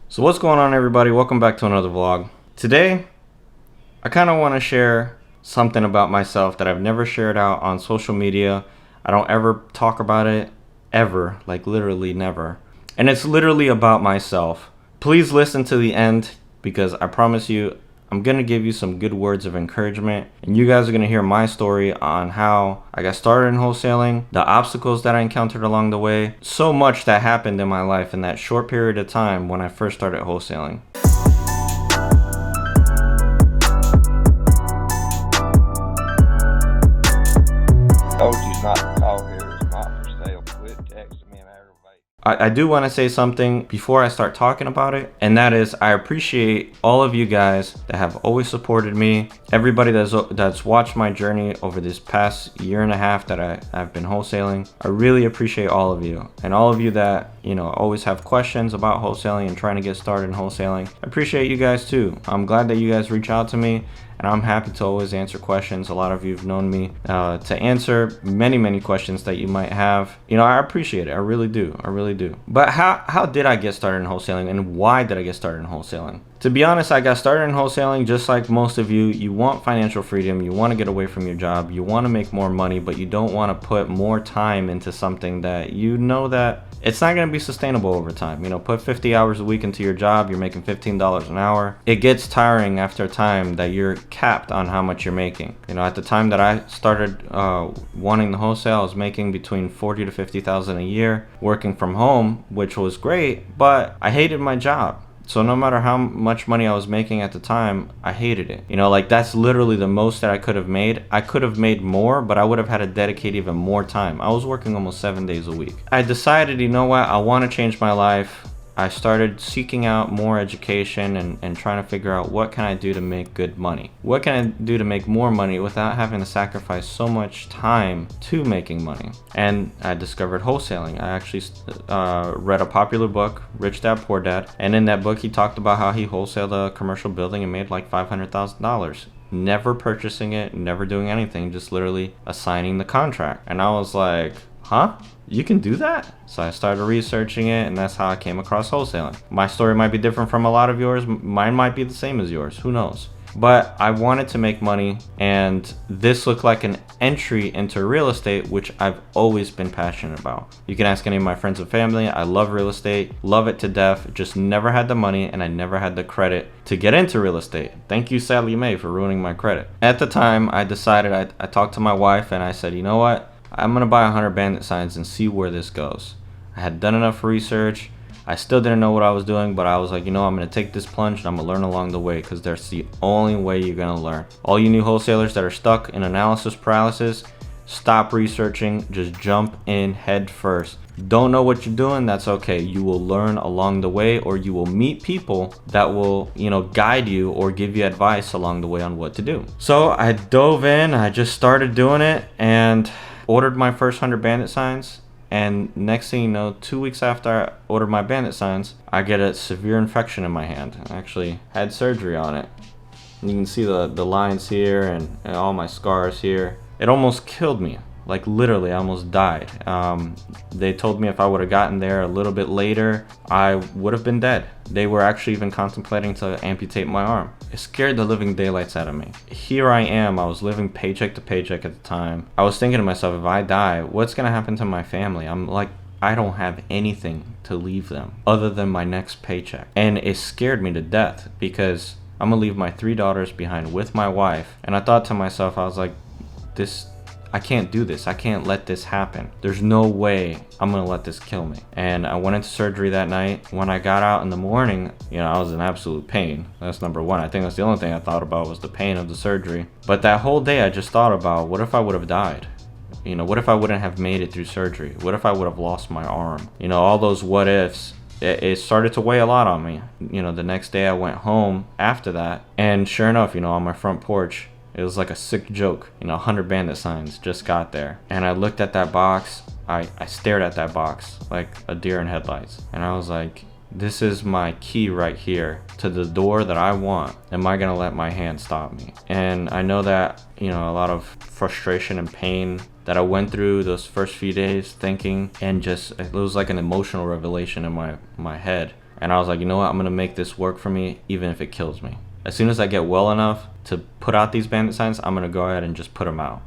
So what's going on, everybody? Welcome back to another vlog. Today I kind of want to share something about myself that I've never shared out on social media. I don't ever talk about it ever, like literally never, and it's literally about myself. Please listen to the end because I promise you I'm gonna give you some good words of encouragement, and you guys are gonna hear my story on how I got started in wholesaling, the obstacles that I encountered along the way, so much that happened in my life in that short period of time when I first started wholesaling. Told you not to call here. It's not for sale. Quit texting me and aggravate. I do want to say something before I start talking about it, and that is I appreciate all of you guys that have always supported me, everybody that's watched my journey over this past year and a half that I've been wholesaling. I really appreciate all of you, and all of you that, you know, always have questions about wholesaling and trying to get started in wholesaling. I appreciate you guys too. I'm glad that you guys reach out to me, and I'm happy to always answer questions. A lot of you have known me to answer many questions that you might have. You know, I appreciate it. I really do. But how did I get started in wholesaling, and why did I get started in wholesaling? To be honest, I got started in wholesaling just like most of you. You want financial freedom. You want to get away from your job. You want to make more money, but you don't want to put more time into something that you know that it's not going to be sustainable over time. You know, put 50 hours a week into your job, you're making $15 an hour. It gets tiring after a time that you're capped on how much you're making. You know, at the time that I started wanting the wholesale, I was making between 40 to 50,000 a year working from home, which was great, but I hated my job. So no matter how much money I was making at the time, I hated it. You know, like that's literally the most that I could have made. I could have made more, but I would have had to dedicate even more time. I was working almost 7 days a week. I decided, you know what, I want to change my life. I started seeking out more education and trying to figure out what can I do to make good money? What can I do to make more money without having to sacrifice so much time to making money? And I discovered wholesaling. I actually read a popular book, Rich Dad Poor Dad, and in that book he talked about how he wholesaled a commercial building and made like $500,000. Never purchasing it, never doing anything, just literally assigning the contract. And I was like, huh? You can do that? So I started researching it, and that's how I came across wholesaling. My story might be different from a lot of yours. Mine might be the same as yours. Who knows? But I wanted to make money, and this looked like an entry into real estate, which I've always been passionate about. You can ask any of my friends and family. I love real estate, love it to death, just never had the money, and I never had the credit to get into real estate. Thank you, Sally Mae, for ruining my credit. At the time, I decided, I talked to my wife, and I said, you know what? I'm gonna buy 100 bandit signs and see where this goes. I had done enough research. I still didn't know what I was doing, but I was like, you know, I'm gonna take this plunge and I'm gonna learn along the way, because that's the only way you're gonna learn. All you new wholesalers that are stuck in analysis paralysis, stop researching, just jump in head first. Don't know what you're doing, that's okay. You will learn along the way, or you will meet people that will, you know, guide you or give you advice along the way on what to do. So I dove in, I just started doing it, and ordered my first 100 bandit signs, and next thing you know, 2 weeks after I ordered my bandit signs, I get a severe infection in my hand. I actually had surgery on it. You can see the lines here and all my scars here. It almost killed me. Like literally, I almost died. They told me if I would have gotten there a little bit later, I would have been dead. They were actually even contemplating to amputate my arm. It scared the living daylights out of me. Here I am, I was living paycheck to paycheck at the time. I was thinking to myself, if I die, what's gonna happen to my family? I'm like, I don't have anything to leave them other than my next paycheck. And it scared me to death, because I'm gonna leave my 3 daughters behind with my wife. And I thought to myself, I was like, I can't do this. I can't let this happen. There's no way I'm gonna let this kill me. And I went into surgery that night. When I got out in the morning, you know, I was in absolute pain. That's number one. I think that's the only thing I thought about was the pain of the surgery. But that whole day I just thought about, what if I would have died? You know, what if I wouldn't have made it through surgery? What if I would have lost my arm? You know, all those what ifs. It started to weigh a lot on me. You know, the next day I went home after that, and sure enough, you know, on my front porch, it was like a sick joke. You know, 100 bandit signs just got there. And I looked at that box. I stared at that box like a deer in headlights. And I was like, this is my key right here to the door that I want. Am I gonna let my hand stop me? And I know that, you know, a lot of frustration and pain that I went through those first few days thinking, and just, it was like an emotional revelation in my head. And I was like, you know what, I'm gonna make this work for me even if it kills me. As soon as I get well enough to put out these bandit signs, I'm gonna go ahead and just put them out,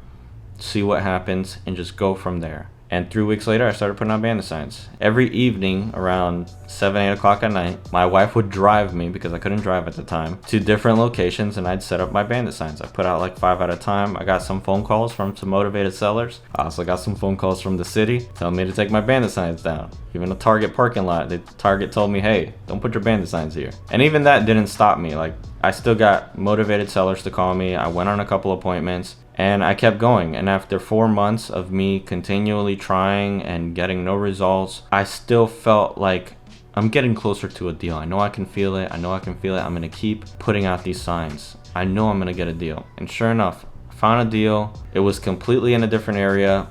see what happens, and just go from there. And 3 weeks later, I started putting out bandit signs. Every evening around 7, 8 o'clock at night, my wife would drive me, because I couldn't drive at the time, to different locations, and I'd set up my bandit signs. I put out like 5 at a time. I got some phone calls from some motivated sellers. I also got some phone calls from the city telling me to take my bandit signs down. Even a Target parking lot, the Target told me, hey, don't put your bandit signs here. And even that didn't stop me. Like, I still got motivated sellers to call me. I went on a couple appointments. And I kept going, and after 4 months of me continually trying and getting no results, I still felt like I'm getting closer to a deal. I know I can feel it. I'm gonna keep putting out these signs. I know I'm gonna get a deal. And sure enough, I found a deal. It was completely in a different area.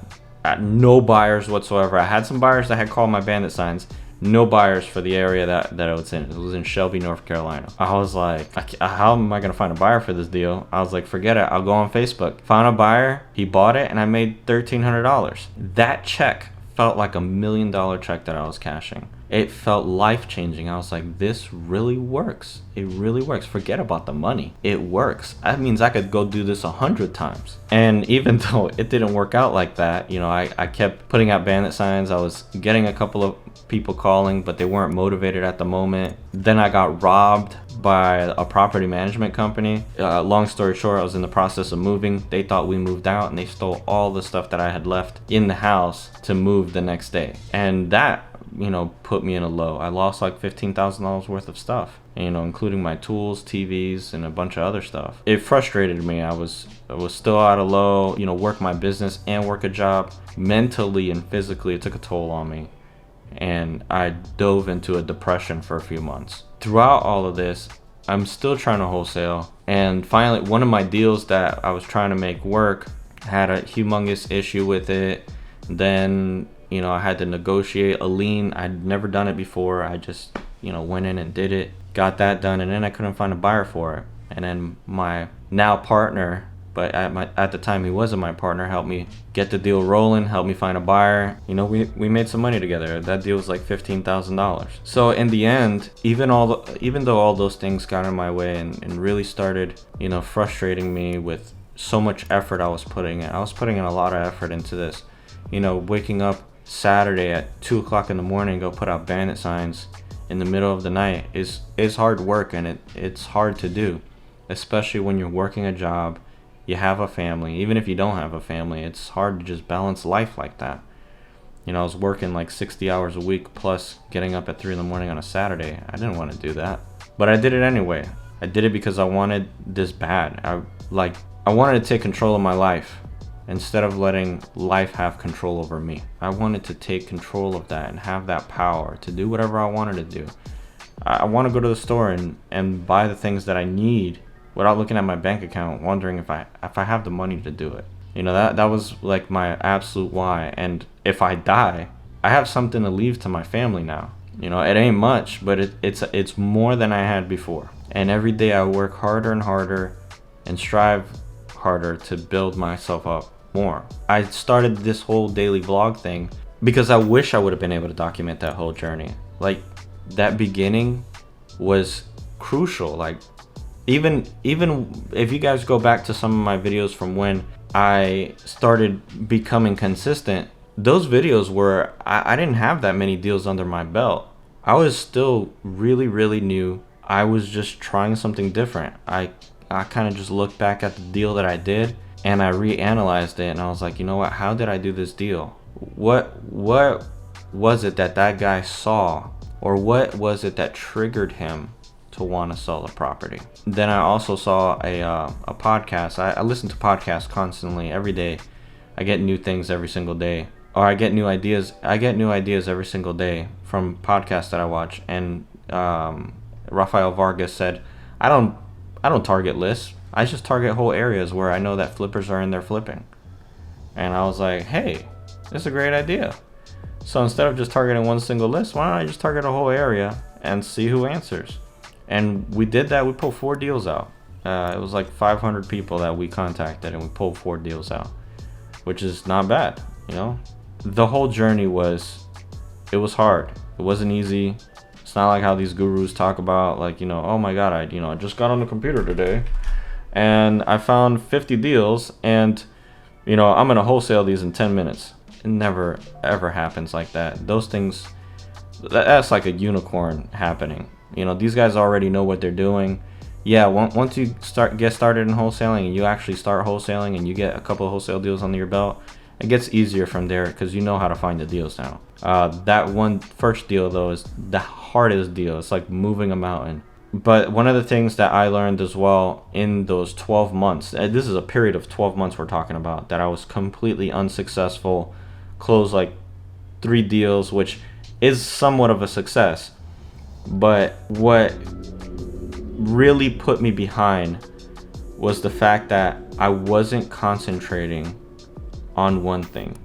No buyers whatsoever. I had some buyers that had called my bandit signs. No buyers for the area that it was in. It was in Shelby, North Carolina. I was like, how am I gonna find a buyer for this deal? I was like, forget it, I'll go on Facebook. Found a buyer, he bought it, and I made $1,300. That check felt like $1 million check that I was cashing. It felt life-changing. I was like, this really works. It really works. Forget about the money. It works. That means I could go do this 100 times. And even though it didn't work out like that, you know, I kept putting out bandit signs. I was getting a couple of people calling, but they weren't motivated at the moment. Then I got robbed by a property management company. Long story short, I was in the process of moving. They thought we moved out, and they stole all the stuff that I had left in the house to move the next day. And that, you know, put me in a low. I lost like $15,000 worth of stuff, you know, including my tools, TVs, and a bunch of other stuff. It frustrated me. I was still at a low, you know, work my business and work a job. Mentally and physically, it took a toll on me, and I dove into a depression for a few months. Throughout all of this, I'm still trying to wholesale, and finally one of my deals that I was trying to make work had a humongous issue with it. Then, you know, I had to negotiate a lien. I'd never done it before. I just, you know, went in and did it, got that done, and then I couldn't find a buyer for it. And then my now partner, but at the time he wasn't my partner, helped me get the deal rolling, helped me find a buyer. You know, we made some money together. That deal was like $15,000. So in the end, even though all those things got in my way and really started, you know, frustrating me with so much effort I was putting in. I was putting in a lot of effort into this. You know, waking up Saturday at 2 o'clock in the morning, go put out bandit signs in the middle of the night is hard work, and it's hard to do, especially when you're working a job, you have a family. Even if you don't have a family, it's hard to just balance life like that. You know, I was working like 60 hours a week plus getting up at 3 in the morning on a Saturday. I didn't want to do that, but I did it anyway. I did it because I wanted this bad. I wanted to take control of my life instead of letting life have control over me. I wanted to take control of that and have that power to do whatever I wanted to do. I want to go to the store and buy the things that I need without looking at my bank account, wondering if I have the money to do it. You know, that was like my absolute why. And if I die, I have something to leave to my family now. You know, it ain't much, but it's more than I had before. And every day I work harder and harder and strive harder to build myself up more. I started this whole daily vlog thing because I wish I would have been able to document that whole journey. Like, that beginning was crucial. Like, even if you guys go back to some of my videos from when I started becoming consistent, those videos were, I didn't have that many deals under my belt. I was still really, really new. I was just trying something different. I kind of just looked back at the deal that I did and I reanalyzed it, and I was like, you know what, how did I do this deal? What was it that guy saw, or what was it that triggered him to want to sell the property? Then I also saw a podcast. I listen to podcasts constantly every day. I get new things every single day, or I get new ideas every single day from podcasts that I watch. And Rafael Vargas said, I don't target lists. I just target whole areas where I know that flippers are in there flipping. And I was like, hey, this is a great idea. So instead of just targeting one single list, why don't I just target a whole area and see who answers? And we did that. We pulled 4 deals out. It was like 500 people that we contacted, and we pulled 4 deals out, which is not bad, you know? The whole journey was hard. It wasn't easy. It's not like how these gurus talk about, like, you know, oh my God, I just got on the computer today and I found 50 deals and, you know, I'm going to wholesale these in 10 minutes. It never ever happens like that. Those things, that's like a unicorn happening. You know, these guys already know what they're doing. Yeah, once you get started in wholesaling and you actually start wholesaling and you get a couple of wholesale deals under your belt, it gets easier from there because you know how to find the deals now. That one first deal though is the hardest deal. It's like moving a mountain. But one of the things that I learned as well in those 12 months, this is a period of 12 months we're talking about, that I was completely unsuccessful, closed like 3 deals, which is somewhat of a success. But what really put me behind was the fact that I wasn't concentrating on one thing.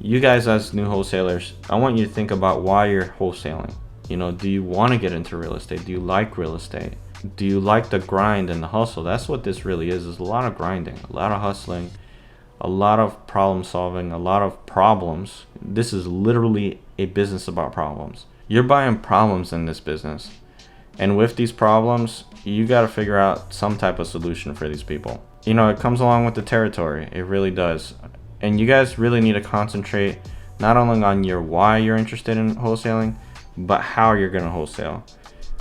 You guys as new wholesalers, I want you to think about why you're wholesaling. You know, do you want to get into real estate? Do you like real estate? Do you like the grind and the hustle? That's what this really is a lot of grinding, a lot of hustling, a lot of problem solving, a lot of problems. This is literally a business about problems. You're buying problems in this business. And with these problems, you got to figure out some type of solution for these people. You know, it comes along with the territory. It really does. And you guys really need to concentrate not only on your why you're interested in wholesaling, but how you're going to wholesale.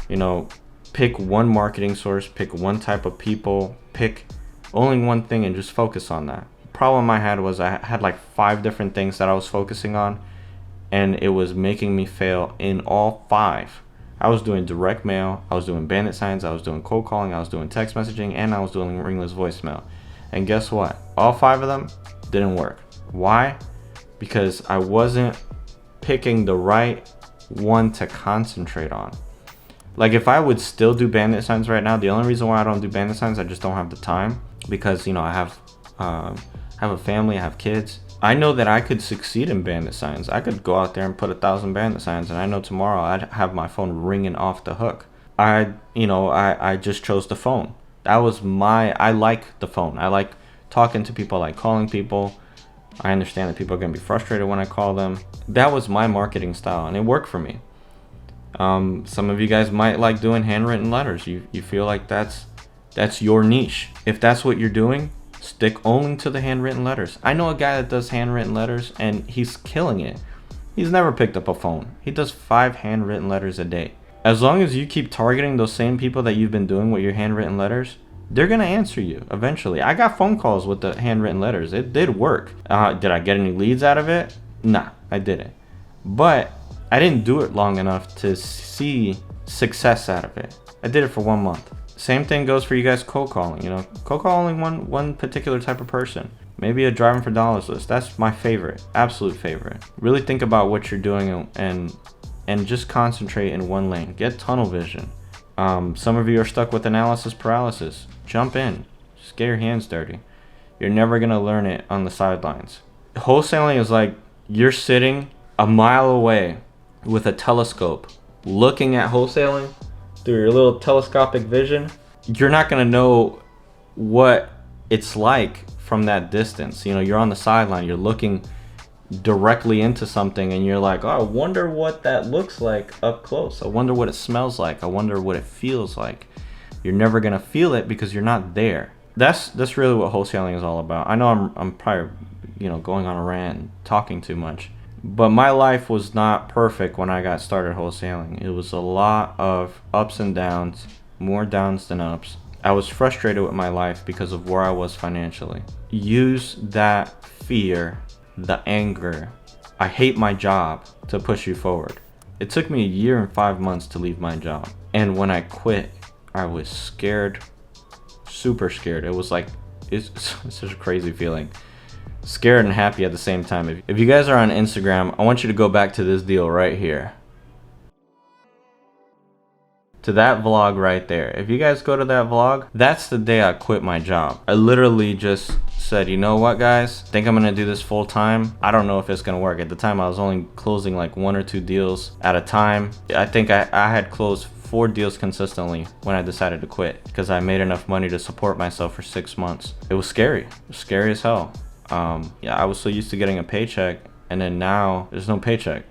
You know, pick one marketing source, pick one type of people, pick only one thing and just focus on that. The problem I had was I had like 5 different things that I was focusing on, and it was making me fail in all 5. I was doing direct mail, I was doing bandit signs, I was doing cold calling, I was doing text messaging, and I was doing ringless voicemail. And guess what? All 5 of them didn't work. Why? Because I wasn't picking the right one to concentrate on. Like if I would still do bandit signs right now, the only reason why I don't do bandit signs, I just don't have the time, because, you know, I have a family, I have kids. I know that I could succeed in bandit signs. I could go out there and put 1,000 bandit signs, and I know tomorrow I'd have my phone ringing off the hook. I just chose the phone. That was I like the phone. I like talking to people, I like calling people. I understand that people are going to be frustrated when I call them. That was my marketing style, and it worked for me. Some of you guys might like doing handwritten letters. You feel like that's your niche. If that's what you're doing, stick only to the handwritten letters. I know a guy that does handwritten letters, and he's killing it. He's never picked up a phone. He does 5 handwritten letters a day. As long as you keep targeting those same people that you've been doing with your handwritten letters, they're going to answer you eventually. I got phone calls with the handwritten letters. It did work. Did I get any leads out of it? Nah, I didn't. But I didn't do it long enough to see success out of it. I did it for 1 month. Same thing goes for you guys cold calling. You know, cold calling one particular type of person. Maybe a driving for dollars list. That's my favorite, absolute favorite. Really think about what you're doing and just concentrate in one lane. Get tunnel vision. Some of you are stuck with analysis paralysis. Jump in. Just get your hands dirty. You're never going to learn it on the sidelines. Wholesaling is like you're sitting a mile away with a telescope looking at wholesaling through your little telescopic vision. You're not going to know what it's like from that distance. You know, you're on the sideline, you're looking directly into something, and you're like, oh, I wonder what that looks like up close. I wonder what it smells like. I wonder what it feels like. You're never gonna feel it because you're not there. That's really what wholesaling is all about. I know I'm probably, you know, going on a rant and talking too much, but my life was not perfect when I got started wholesaling. It was a lot of ups and downs, more downs than ups. I was frustrated with my life because of where I was financially. Use that fear, the anger, I hate my job, to push you forward. It took me 1 year and 5 months to leave my job. And when I quit, I was scared, super scared. It was like, it's such a crazy feeling. Scared and happy at the same time. If you guys are on Instagram, I want you to go back to this deal right here. To that vlog right there. If you guys go to that vlog, that's the day I quit my job. I literally just said, you know what, guys, I think I'm gonna do this full time. I don't know if it's gonna work. At the time, I was only closing like 1 or 2 deals at a time. I think I had closed 4 deals consistently when I decided to quit, because I made enough money to support myself for 6 months. It was scary. It was scary as hell. Yeah, I was so used to getting a paycheck, and then now there's no paycheck.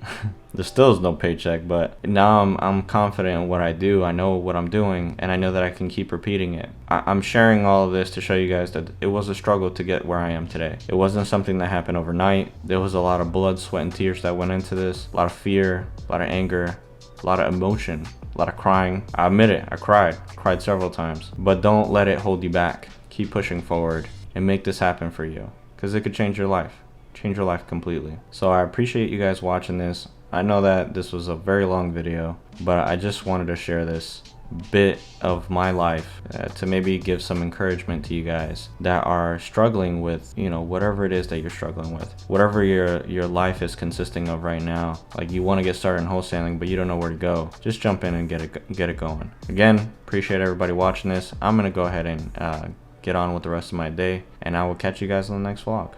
There still is no paycheck, but now I'm confident in what I do. I know what I'm doing, and I know that I can keep repeating it. I'm sharing all of this to show you guys that it was a struggle to get where I am today. It wasn't something that happened overnight. There was a lot of blood, sweat, and tears that went into this. A lot of fear, a lot of anger, a lot of emotion, a lot of crying. I admit it, I cried several times. But don't let it hold you back. Keep pushing forward and make this happen for you, because it could change your life completely. So I appreciate you guys watching this. I know that this was a very long video, but I just wanted to share this bit of my life to maybe give some encouragement to you guys that are struggling with, you know, whatever it is that you're struggling with, whatever your life is consisting of right now. Like, you want to get started in wholesaling, but you don't know where to go. Just jump in and get it going. Again, appreciate everybody watching this. I'm gonna go ahead and get on with the rest of my day, and I will catch you guys on the next vlog.